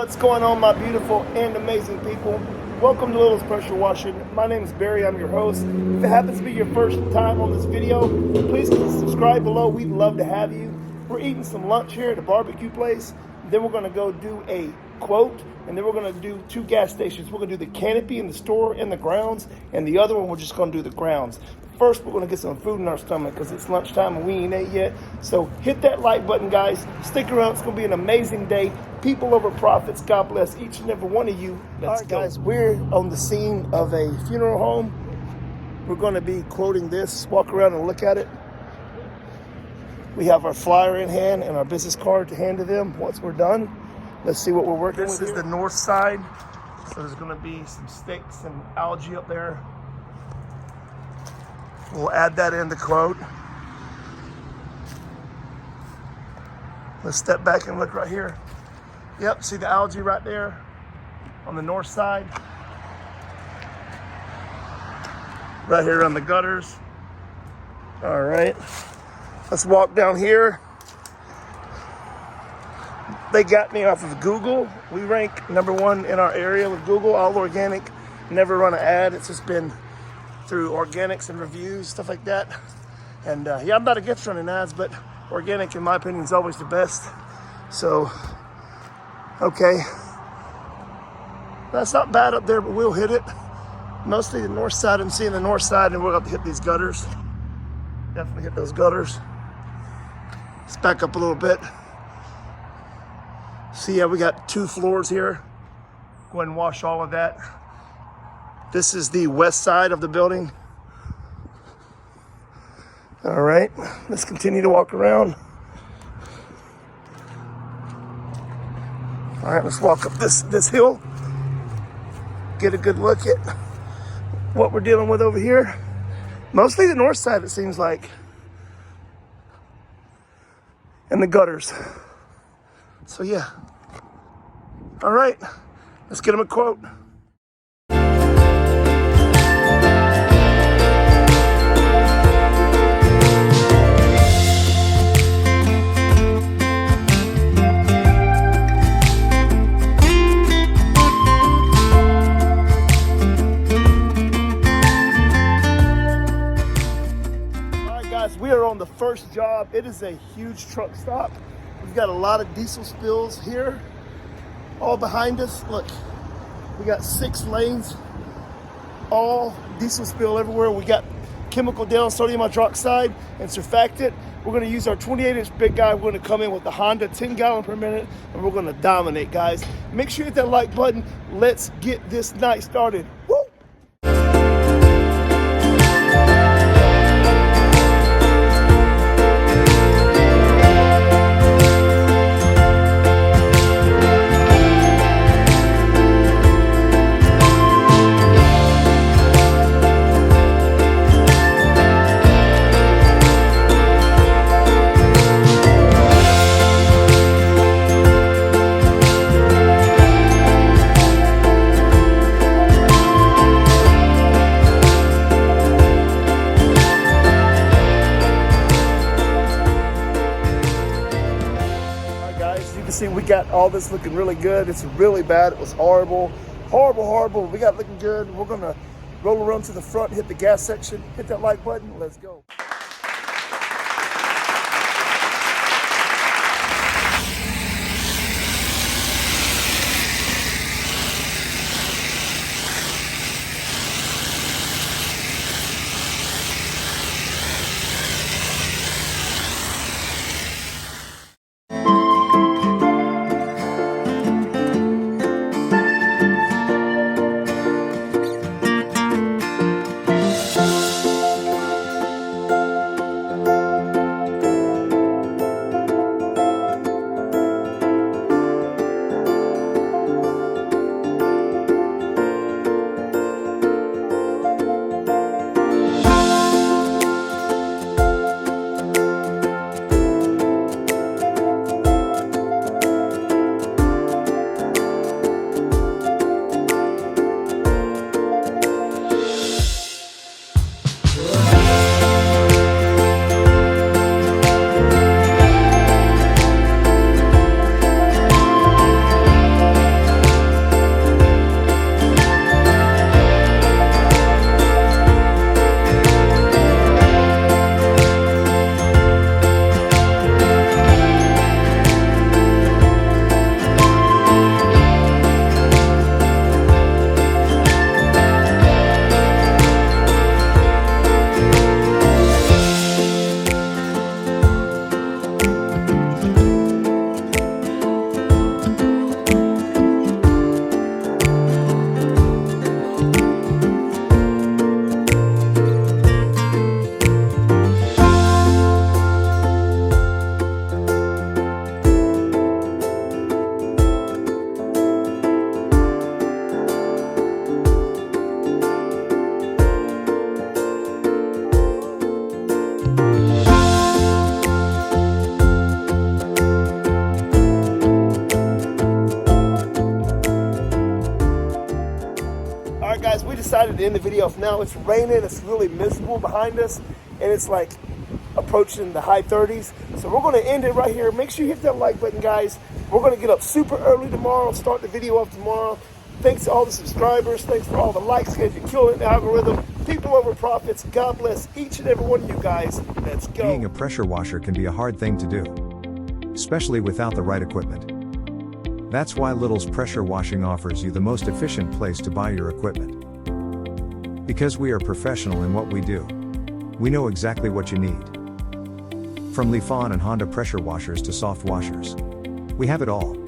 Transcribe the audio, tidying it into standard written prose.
What's going on, my beautiful and amazing people? Welcome to Little's Pressure Washing. My name is Barry, I'm your host. If it happens to be your first time on this video, please subscribe below. We'd love to have you. We're eating some lunch here at a barbecue place. Then we're gonna go do a quote, and then we're gonna do 2 gas stations. We're gonna do the canopy in the store and the grounds, and the other one we're just gonna do the grounds. First, we're gonna get some food in our stomach because it's lunchtime and we ain't ate yet. So hit that like button, guys. Stick around, it's gonna be an amazing day. People over profits, God bless each and every one of you. Let's go. Guys, we're on the scene of a funeral home. We're gonna be quoting this, walk around and look at it. We have our flyer in hand and our business card to hand to them once we're done. Let's see what we're working with. This is the north side. So there's gonna be some sticks and algae up there. We'll add that in the quote. Let's step back and look right here. Yep, see the algae right there on the north side. Right here on the gutters. All right, let's walk down here. They got me off of Google. We rank #1 in our area with Google, all organic, never run an ad. It's just been through organics and reviews, stuff like that. And yeah, I'm not against running ads, but organic, in my opinion, is always the best. So, okay. That's not bad up there, but we'll hit it. Mostly the north side. I'm seeing the north side, and we'll have to hit these gutters. Definitely hit those gutters. Let's back up a little bit. See, yeah, we got 2 floors here. Go ahead and wash all of that. This is the west side of the building. All right, let's continue to walk around. All right, let's walk up this hill. Get a good look at what we're dealing with over here. Mostly the north side, it seems like. And the gutters. So yeah. All right, let's get them a quote. We are on the first job. It is a huge truck stop. We've got a lot of diesel spills here, all behind us. Look, we got 6 lanes, all diesel spill everywhere. We got chemical down, sodium hydroxide and surfactant. We're gonna use our 28-inch big guy. We're gonna come in with the Honda 10 gallon per minute, and we're gonna dominate, guys. Make sure you hit that like button. Let's get this night started. Woo! See, we got all this looking really good. It's really bad. It was horrible, horrible. We got it looking good. We're gonna roll around to the front, hit the gas section, hit that like button. Let's go. Alright guys, we decided to end the video off now. It's raining, it's really miserable behind us, and it's like approaching the high 30s. So we're going to end it right here. Make sure you hit that like button, guys. We're going to get up super early tomorrow, start the video off tomorrow. Thanks to all the subscribers. Thanks for all the likes, guys. You're killing the algorithm. People over profits. God bless each and every one of you guys. Let's go. Being a pressure washer can be a hard thing to do, especially without the right equipment. That's why Little's Pressure Washing offers you the most efficient place to buy your equipment. Because we are professional in what we do, we know exactly what you need. From Lifan and Honda pressure washers to soft washers, we have it all.